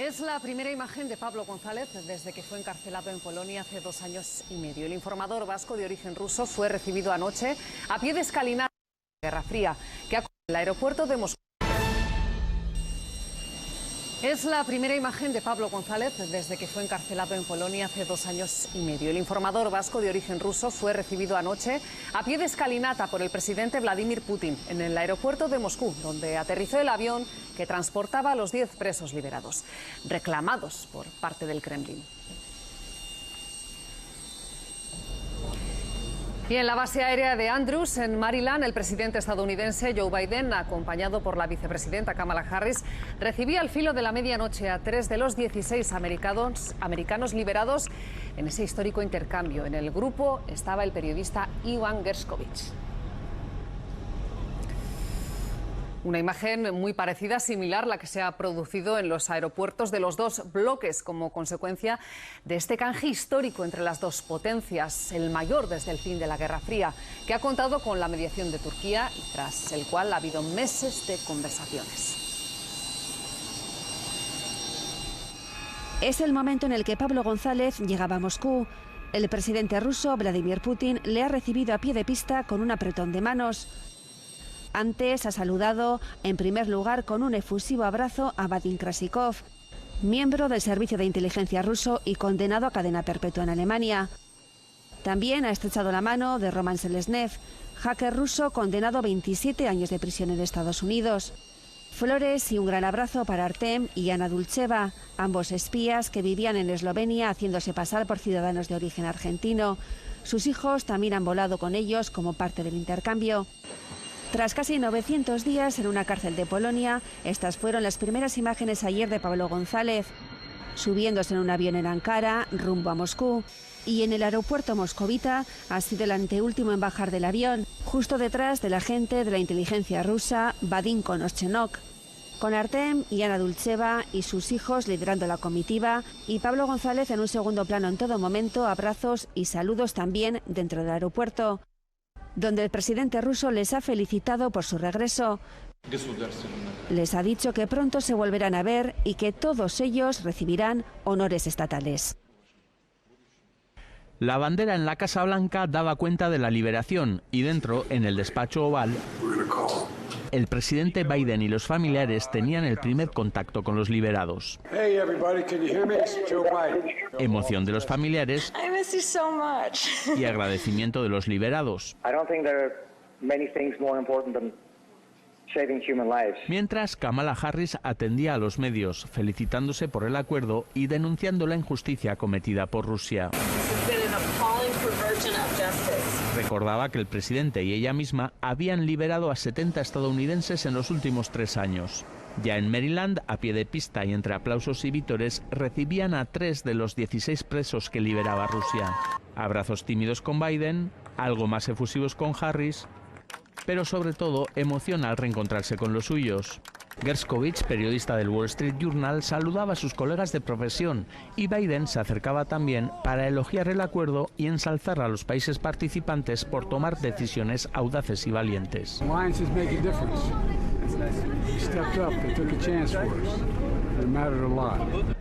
Es la primera imagen de Pablo González desde que fue encarcelado en Polonia hace 2 años y medio. El informador vasco de origen ruso fue recibido anoche a pie de escalinata de la Guerra Fría, que acude al aeropuerto de Moscú. Es la primera imagen de Pablo González desde que fue encarcelado en Polonia hace 2 años y medio. El informador vasco de origen ruso fue recibido anoche a pie de escalinata por el presidente Vladimir Putin en el aeropuerto de Moscú, donde aterrizó el avión que transportaba a los 10 presos liberados, reclamados por parte del Kremlin. Y en la base aérea de Andrews, en Maryland, el presidente estadounidense Joe Biden, acompañado por la vicepresidenta Kamala Harris, recibía al filo de la medianoche a 3 de los 16 americanos liberados en ese histórico intercambio. En el grupo estaba el periodista Ivan Gershkovich. Una imagen muy parecida, similar, la que se ha producido en los aeropuertos de los dos bloques como consecuencia de este canje histórico entre las dos potencias, el mayor desde el fin de la Guerra Fría, que ha contado con la mediación de Turquía y tras el cual ha habido meses de conversaciones. Es el momento en el que Pablo González llegaba a Moscú. El presidente ruso, Vladimir Putin, le ha recibido a pie de pista con un apretón de manos. Antes ha saludado, en primer lugar, con un efusivo abrazo a Vadim Krasikov, miembro del Servicio de Inteligencia ruso y condenado a cadena perpetua en Alemania. También ha estrechado la mano de Roman Selesnev, hacker ruso condenado a 27 años de prisión en Estados Unidos. Flores y un gran abrazo para Artem y Ana Dulcheva, ambos espías que vivían en Eslovenia haciéndose pasar por ciudadanos de origen argentino. Sus hijos también han volado con ellos como parte del intercambio. Tras casi 900 días en una cárcel de Polonia, estas fueron las primeras imágenes ayer de Pablo González, subiéndose en un avión en Ankara, rumbo a Moscú. Y en el aeropuerto moscovita ha sido el anteúltimo en bajar del avión, justo detrás del agente de la inteligencia rusa, Vadim Konoschenok. Con Artem y Ana Dulcheva y sus hijos liderando la comitiva, y Pablo González en un segundo plano en todo momento, abrazos y saludos también dentro del aeropuerto, donde el presidente ruso les ha felicitado por su regreso. Les ha dicho que pronto se volverán a ver y que todos ellos recibirán honores estatales. La bandera en la Casa Blanca daba cuenta de la liberación y dentro, en el despacho oval, el presidente Biden y los familiares tenían el primer contacto con los liberados. Emoción de los familiares y agradecimiento de los liberados. Mientras, Kamala Harris atendía a los medios, felicitándose por el acuerdo y denunciando la injusticia cometida por Rusia. Recordaba que el presidente y ella misma habían liberado a 70 estadounidenses en los últimos 3 años. Ya en Maryland, a pie de pista y entre aplausos y vítores, recibían a 3 de los 16 presos que liberaba Rusia. Abrazos tímidos con Biden, algo más efusivos con Harris, pero sobre todo emoción al reencontrarse con los suyos. Gershkovich, periodista del Wall Street Journal, saludaba a sus colegas de profesión y Biden se acercaba también para elogiar el acuerdo y ensalzar a los países participantes por tomar decisiones audaces y valientes.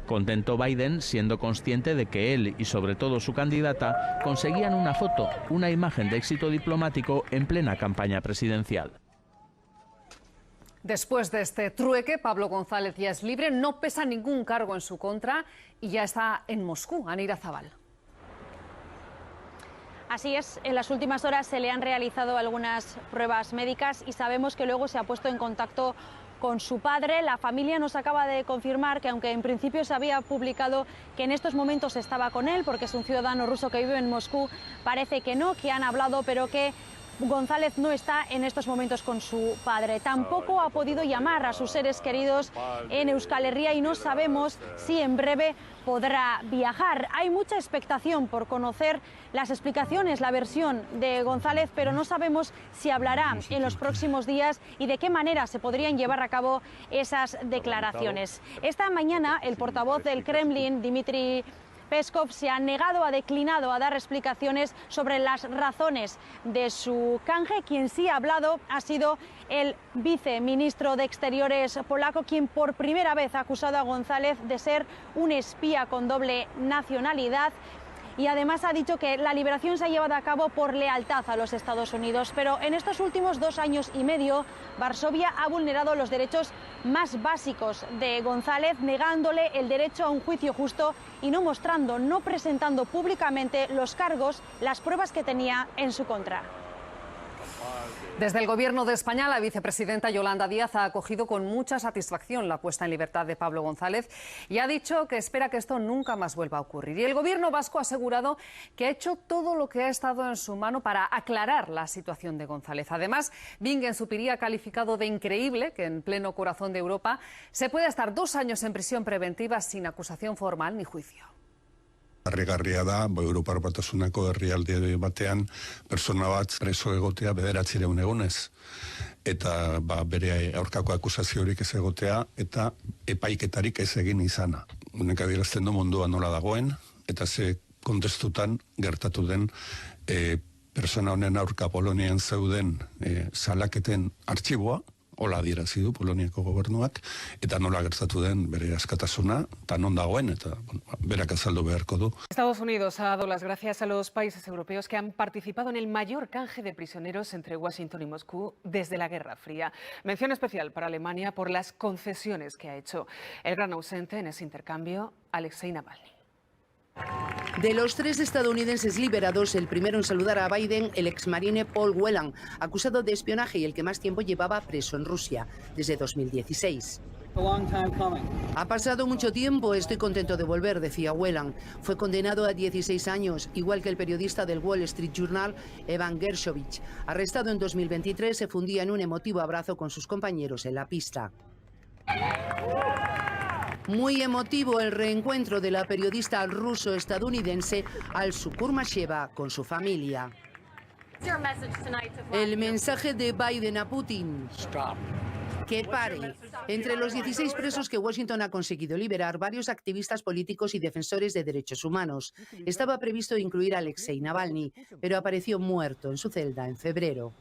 Contento Biden, siendo consciente de que él y sobre todo su candidata conseguían una foto, una imagen de éxito diplomático en plena campaña presidencial. Después de este trueque, Pablo González ya es libre, no pesa ningún cargo en su contra y ya está en Moscú. Anira Zabal. Así es, en las últimas horas se le han realizado algunas pruebas médicas y sabemos que luego se ha puesto en contacto con su padre. La familia nos acaba de confirmar que, aunque en principio se había publicado que en estos momentos estaba con él, porque es un ciudadano ruso que vive en Moscú, parece que no, que han hablado, pero que González no está en estos momentos con su padre. Tampoco ha podido llamar a sus seres queridos en Euskal Herria y no sabemos si en breve podrá viajar. Hay mucha expectación por conocer las explicaciones, la versión de González, pero no sabemos si hablará en los próximos días y de qué manera se podrían llevar a cabo esas declaraciones. Esta mañana el portavoz del Kremlin, Dmitry Peskov se ha negado, ha declinado a dar explicaciones sobre las razones de su canje. Quien sí ha hablado ha sido el viceministro de Exteriores polaco, quien por primera vez ha acusado a González de ser un espía con doble nacionalidad. Y además ha dicho que la liberación se ha llevado a cabo por lealtad a los Estados Unidos. Pero en estos últimos 2 años y medio, Varsovia ha vulnerado los derechos más básicos de González, negándole el derecho a un juicio justo y no mostrando, no presentando públicamente los cargos, las pruebas que tenía en su contra. Desde el Gobierno de España, la vicepresidenta Yolanda Díaz ha acogido con mucha satisfacción la puesta en libertad de Pablo González y ha dicho que espera que esto nunca más vuelva a ocurrir. Y el Gobierno vasco ha asegurado que ha hecho todo lo que ha estado en su mano para aclarar la situación de González. Además, Bingen Zupiria ha calificado de increíble que en pleno corazón de Europa se pueda estar 2 años en prisión preventiva sin acusación formal ni juicio. Harrigarria da, Europar Batasunako herrialde batean persona bat preso egotea 900 egunez. Eta bere aurkako akusaziorik ez egotea eta epaiketarik ez egin izana. Honek adierazten du mundua nola dagoen eta ze kontestutan gertatu den persona honen aurka Polonian zeuden salaketen artxiboa, hola adierazi du Poloniako gobernuak, eta nola gertatu den bere askatasuna, eta non dagoen, eta berak azaldu beharko du. Estados Unidos ha dado las gracias a los países europeos que han participado en el mayor canje de prisioneros entre Washington y Moscú desde la Guerra Fría. Mención especial para Alemania por las concesiones que ha hecho. El gran ausente en ese intercambio, Alexei Navalny. De los 3 estadounidenses liberados, el primero en saludar a Biden, el exmarine Paul Whelan, acusado de espionaje y el que más tiempo llevaba preso en Rusia, desde 2016. Ha pasado mucho tiempo, estoy contento de volver, decía Whelan. Fue condenado a 16 años, igual que el periodista del Wall Street Journal, Evan Gershkovich. Arrestado en 2023, se fundía en un emotivo abrazo con sus compañeros en la pista. Muy emotivo el reencuentro de la periodista ruso-estadounidense Alsu Kurmasheva con su familia. El mensaje de Biden a Putin: que pare. Entre los 16 presos que Washington ha conseguido liberar, varios activistas políticos y defensores de derechos humanos. Estaba previsto incluir a Alexei Navalny, pero apareció muerto en su celda en febrero.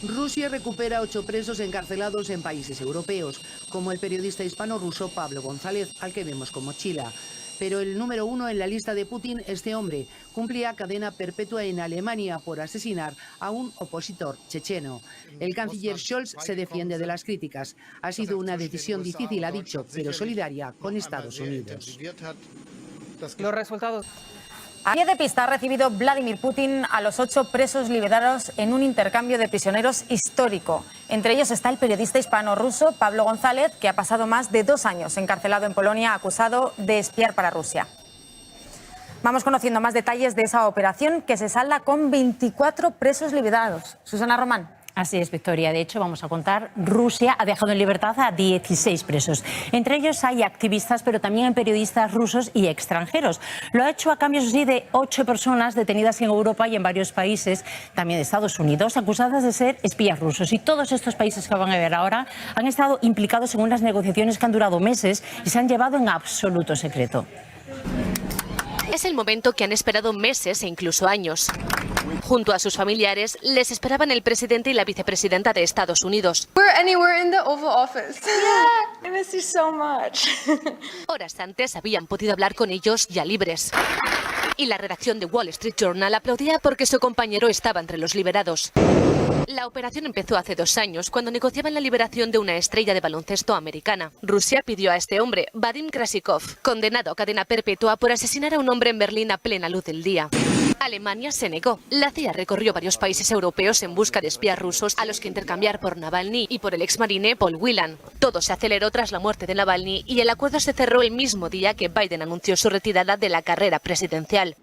Rusia recupera 8 presos encarcelados en países europeos, como el periodista hispano-ruso Pablo González, al que vemos con mochila. Pero el número 1 en la lista de Putin, este hombre, cumplía cadena perpetua en Alemania por asesinar a un opositor checheno. El canciller Scholz se defiende de las críticas. Ha sido una decisión difícil, ha dicho, pero solidaria con Estados Unidos. Los resultados. A pie de pista ha recibido Vladimir Putin a los 8 presos liberados en un intercambio de prisioneros histórico. Entre ellos está el periodista hispano-ruso Pablo González, que ha pasado más de 2 años encarcelado en Polonia, acusado de espiar para Rusia. Vamos conociendo más detalles de esa operación, que se salda con 24 presos liberados. Susana Román. Así es, Victoria. De hecho, vamos a contar, Rusia ha dejado en libertad a 16 presos. Entre ellos hay activistas, pero también periodistas rusos y extranjeros. Lo ha hecho a cambio, eso sí, de 8 personas detenidas en Europa y en varios países, también de Estados Unidos, acusadas de ser espías rusos. Y todos estos países que van a ver ahora han estado implicados en unas negociaciones que han durado meses y se han llevado en absoluto secreto. Es el momento que han esperado meses e incluso años. Junto a sus familiares, les esperaban el presidente y la vicepresidenta de Estados Unidos. Horas antes habían podido hablar con ellos ya libres. Y la redacción de Wall Street Journal aplaudía porque su compañero estaba entre los liberados. La operación empezó hace 2 años, cuando negociaban la liberación de una estrella de baloncesto americana. Rusia pidió a este hombre, Vadim Krasikov, condenado a cadena perpetua por asesinar a un hombre en Berlín a plena luz del día. Alemania se negó. La CIA recorrió varios países europeos en busca de espías rusos a los que intercambiar por Navalny y por el exmarine Paul Whelan. Todo se aceleró tras la muerte de Navalny y el acuerdo se cerró el mismo día que Biden anunció su retirada de la carrera presidencial.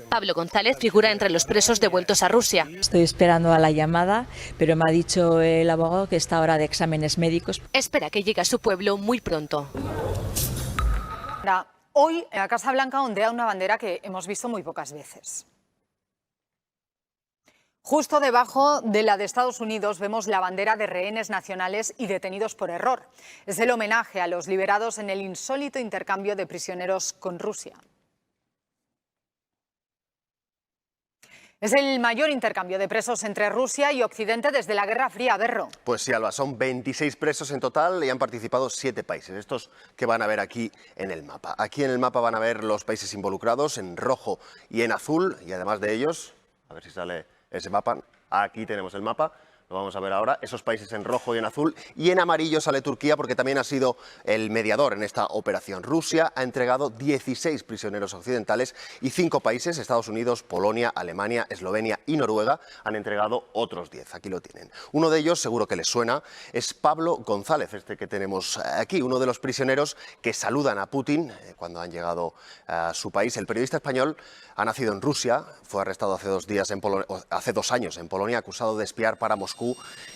Pablo González figura entre los presos devueltos a Rusia. Estoy esperando a la llamada, pero me ha dicho el abogado que está ahora de exámenes médicos. Espera que llegue a su pueblo muy pronto. Hoy la Casa Blanca ondea una bandera que hemos visto muy pocas veces. Justo debajo de la de Estados Unidos vemos la bandera de rehenes nacionales y detenidos por error. Es el homenaje a los liberados en el insólito intercambio de prisioneros con Rusia. Es el mayor intercambio de presos entre Rusia y Occidente desde la Guerra Fría, Berro. Pues sí, Alba, son 26 presos en total y han participado 7 países. Estos que van a ver aquí en el mapa. Aquí en el mapa van a ver los países involucrados en rojo y en azul. Y además de ellos, a ver si sale ese mapa. Aquí tenemos el mapa. Lo vamos a ver ahora, esos países en rojo y en azul, y en amarillo sale Turquía porque también ha sido el mediador en esta operación. Rusia ha entregado 16 prisioneros occidentales y 5 países, Estados Unidos, Polonia, Alemania, Eslovenia y Noruega, han entregado otros 10. Aquí lo tienen. Uno de ellos, seguro que les suena, es Pablo González, este que tenemos aquí, uno de los prisioneros que saludan a Putin cuando han llegado a su país. El periodista español ha nacido en Rusia, fue arrestado hace 2 años en Polonia, acusado de espiar para Moscú,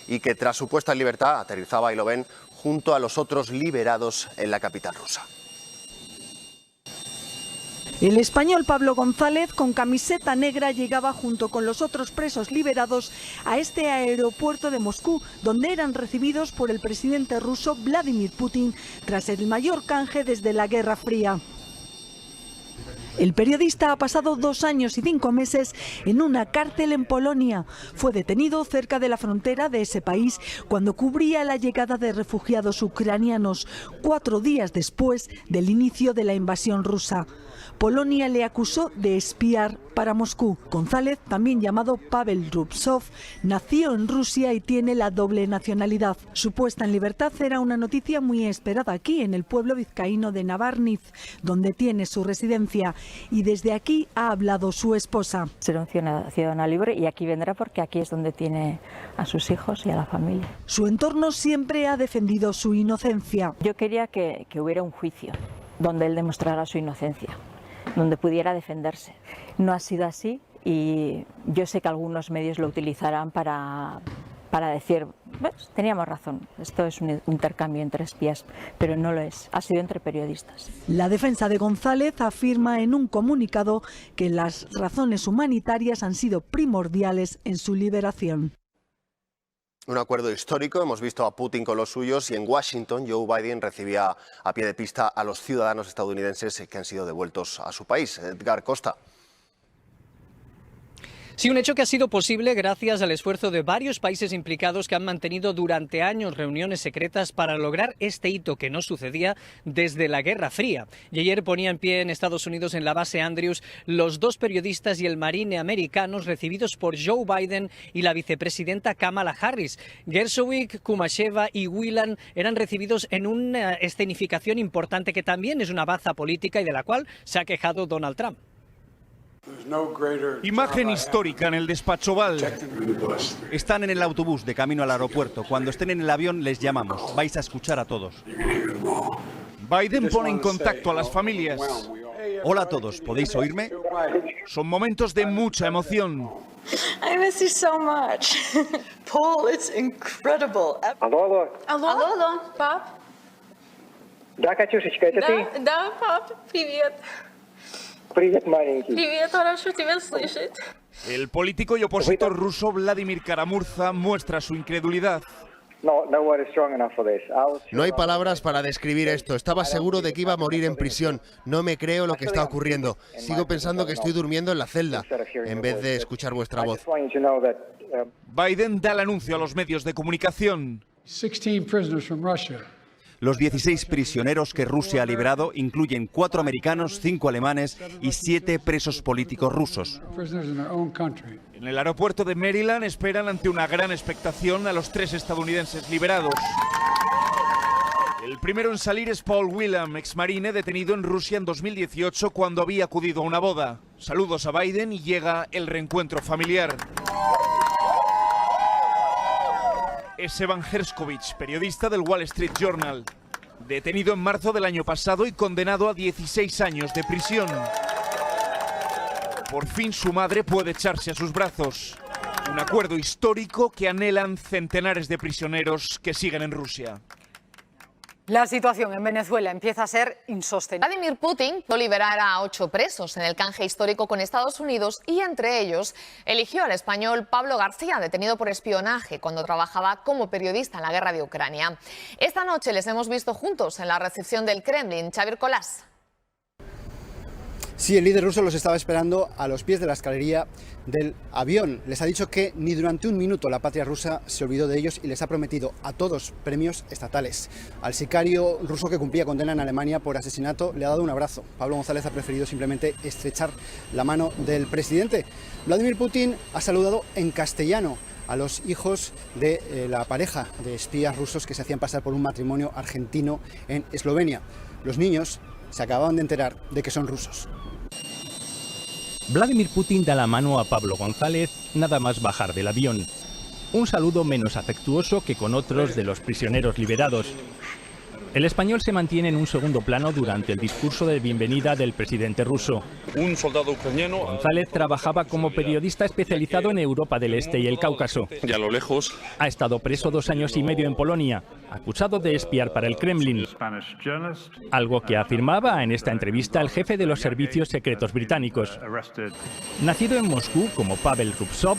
y que tras su puesta en libertad aterrizaba, y lo ven, junto a los otros liberados en la capital rusa. El español Pablo González, con camiseta negra, llegaba junto con los otros presos liberados a este aeropuerto de Moscú, donde eran recibidos por el presidente ruso Vladimir Putin tras el mayor canje desde la Guerra Fría. El periodista ha pasado 2 años y 5 meses en una cárcel en Polonia. Fue detenido cerca de la frontera de ese país cuando cubría la llegada de refugiados ucranianos, 4 días después del inicio de la invasión rusa. Polonia le acusó de espiar para Moscú. González, también llamado Pavel Rubtsov, nació en Rusia y tiene la doble nacionalidad. Su puesta en libertad era una noticia muy esperada aquí, en el pueblo vizcaíno de Navarniz, donde tiene su residencia, y desde aquí ha hablado su esposa. Ser un ciudadano libre y aquí vendrá porque aquí es donde tiene a sus hijos y a la familia. Su entorno siempre ha defendido su inocencia. Yo quería que hubiera un juicio donde él demostrara su inocencia, donde pudiera defenderse. No ha sido así y yo sé que algunos medios lo utilizarán para decir, pues, teníamos razón, esto es un intercambio entre espías, pero no lo es, ha sido entre periodistas. La defensa de González afirma en un comunicado que las razones humanitarias han sido primordiales en su liberación. Un acuerdo histórico, hemos visto a Putin con los suyos, y en Washington Joe Biden recibía a pie de pista a los ciudadanos estadounidenses que han sido devueltos a su país. Edgar Costa. Sí, un hecho que ha sido posible gracias al esfuerzo de varios países implicados que han mantenido durante años reuniones secretas para lograr este hito que no sucedía desde la Guerra Fría. Y ayer ponía en pie en Estados Unidos, en la base Andrews, los 2 periodistas y el marine americanos recibidos por Joe Biden y la vicepresidenta Kamala Harris. Gershowik, Kumasheva y Whelan eran recibidos en una escenificación importante que también es una baza política y de la cual se ha quejado Donald Trump. Imagen histórica en el despacho Oval. Están en el autobús de camino al aeropuerto. Cuando estén en el avión les llamamos. Vais a escuchar a todos. Biden pone en contacto a las familias. Hola a todos, ¿podéis oírme? Son momentos de mucha emoción. I miss you so much. Paul, it's incredible. Алло. Алло, пап. Да, Катюшечка, это ты? Да, пап, привет. Привет, маленький. Привет, хорошо тебя слышать. El político y opositor ruso Vladimir Karamurza muestra su incredulidad. No hay palabras para describir esto. Estaba seguro de que iba a morir en prisión. No me creo lo que está ocurriendo. Sigo pensando que estoy durmiendo en la celda, en vez de escuchar vuestra voz. Biden da el anuncio a los medios de comunicación. Los 16 prisioneros que Rusia ha liberado incluyen 4 americanos, 5 alemanes y 7 presos políticos rusos. En el aeropuerto de Maryland esperan ante una gran expectación a los 3 estadounidenses liberados. El primero en salir es Paul Whelan, exmarine detenido en Rusia en 2018 cuando había acudido a una boda. Saludos a Biden y llega el reencuentro familiar. Es Evan Herskovich, periodista del Wall Street Journal, detenido en marzo del año pasado y condenado a 16 años de prisión. Por fin su madre puede echarse a sus brazos. Un acuerdo histórico que anhelan centenares de prisioneros que siguen en Rusia. La situación en Venezuela empieza a ser insostenible. Vladimir Putin pudo liberar a 8 presos en el canje histórico con Estados Unidos y entre ellos eligió al español Pablo García, detenido por espionaje cuando trabajaba como periodista en la guerra de Ucrania. Esta noche les hemos visto juntos en la recepción del Kremlin. Xavier Colás. Sí, el líder ruso los estaba esperando a los pies de la escalería del avión. Les ha dicho que ni durante un minuto la patria rusa se olvidó de ellos y les ha prometido a todos premios estatales. Al sicario ruso que cumplía condena en Alemania por asesinato le ha dado un abrazo. Pablo González ha preferido simplemente estrechar la mano del presidente. Vladimir Putin ha saludado en castellano a los hijos de la pareja de espías rusos que se hacían pasar por un matrimonio argentino en Eslovenia. Los niños se acababan de enterar de que son rusos. Vladimir Putin da la mano a Pablo González nada más bajar del avión. Un saludo menos afectuoso que con otros de los prisioneros liberados. El español se mantiene en un segundo plano durante el discurso de bienvenida del presidente ruso. Un soldado ucraniano. González trabajaba como periodista especializado en Europa del Este y el Cáucaso. Y a lo lejos. Ha estado preso 2 años y medio en Polonia, acusado de espiar para el Kremlin. Algo que afirmaba en esta entrevista el jefe de los servicios secretos británicos. Nacido en Moscú como Pavel Rubtsov,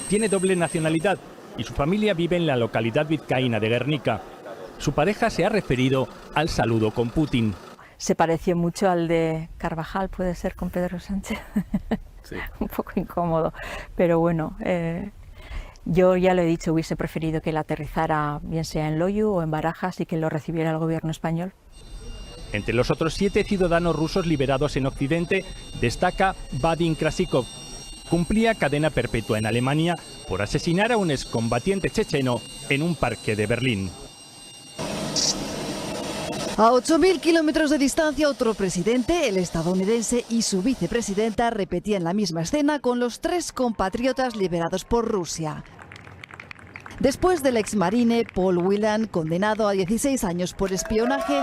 tiene doble nacionalidad y su familia vive en la localidad vizcaína de Guernica. Su pareja se ha referido al saludo con Putin. Se pareció mucho al de Carvajal, puede ser, con Pedro Sánchez. Sí. Un poco incómodo, pero bueno, yo ya lo he dicho, hubiese preferido que él aterrizara bien sea en Loiu o en Barajas y que lo recibiera el gobierno español. Entre los otros 7 ciudadanos rusos liberados en Occidente destaca Vadim Krasikov. Cumplía cadena perpetua en Alemania por asesinar a un excombatiente checheno en un parque de Berlín. A 8.000 kilómetros de distancia, otro presidente, el estadounidense, y su vicepresidenta repetían la misma escena con los 3 compatriotas liberados por Rusia. Después del exmarine Paul Whelan, condenado a 16 años por espionaje,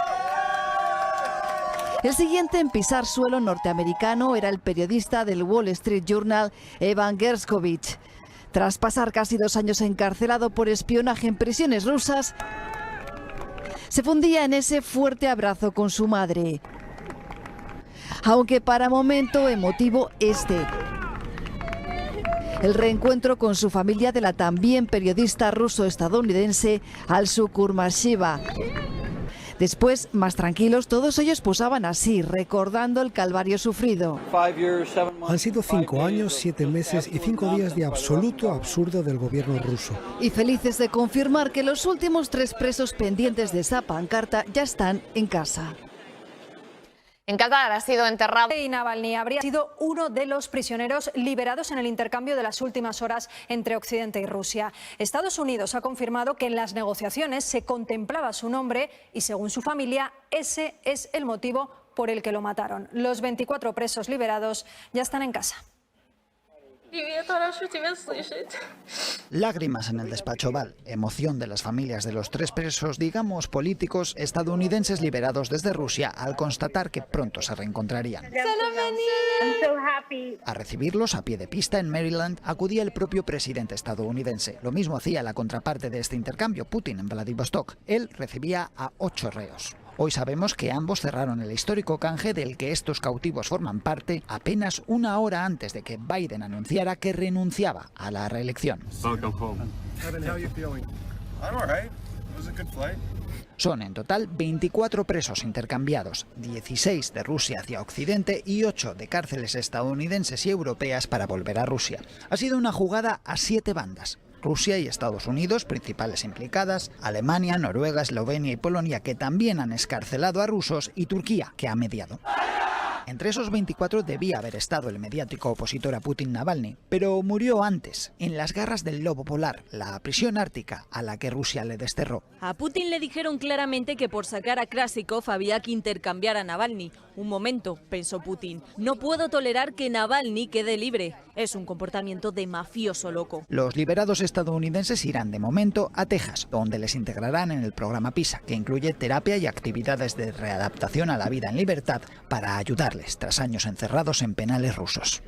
el siguiente en pisar suelo norteamericano era el periodista del Wall Street Journal, Evan Gershkovich. Tras pasar casi 2 años encarcelado por espionaje en prisiones rusas, se fundía en ese fuerte abrazo con su madre. Aunque para momento emotivo el reencuentro con su familia de la también periodista ruso-estadounidense Alsu Kurmasheva. Después, más tranquilos, todos ellos posaban así, recordando el calvario sufrido. Han sido 5 años, 7 meses y 5 días de absoluto absurdo del gobierno ruso. Y felices de confirmar que los últimos 3 presos pendientes de esa pancarta ya están en casa. En Qatar ha sido enterrado. Y Navalny habría sido uno de los prisioneros liberados en el intercambio de las últimas horas entre Occidente y Rusia. Estados Unidos ha confirmado que en las negociaciones se contemplaba su nombre y, según su familia, ese es el motivo por el que lo mataron. Los 24 presos liberados ya están en casa. Lágrimas en el despacho Oval, emoción de las familias de los 3 presos, digamos políticos, estadounidenses liberados desde Rusia al constatar que pronto se reencontrarían. A recibirlos a pie de pista en Maryland acudía el propio presidente estadounidense. Lo mismo hacía la contraparte de este intercambio, Putin, en Vladivostok. Él recibía a 8 reos. Hoy sabemos que ambos cerraron el histórico canje del que estos cautivos forman parte apenas 1 hora antes de que Biden anunciara que renunciaba a la reelección. Son en total 24 presos intercambiados, 16 de Rusia hacia Occidente y 8 de cárceles estadounidenses y europeas para volver a Rusia. Ha sido una jugada a 7 bandas. Rusia y Estados Unidos, principales implicadas, Alemania, Noruega, Eslovenia y Polonia, que también han excarcelado a rusos, y Turquía, que ha mediado. Entre esos 24 debía haber estado el mediático opositor a Putin, Navalny, pero murió antes, en las garras del lobo polar, la prisión ártica a la que Rusia le desterró. A Putin le dijeron claramente que por sacar a Krasikov había que intercambiar a Navalny. Un momento, pensó Putin, no puedo tolerar que Navalny quede libre. Es un comportamiento de mafioso loco. Los liberados estadounidenses irán de momento a Texas, donde les integrarán en el programa PISA, que incluye terapia y actividades de readaptación a la vida en libertad para ayudarles tras años encerrados en penales rusos.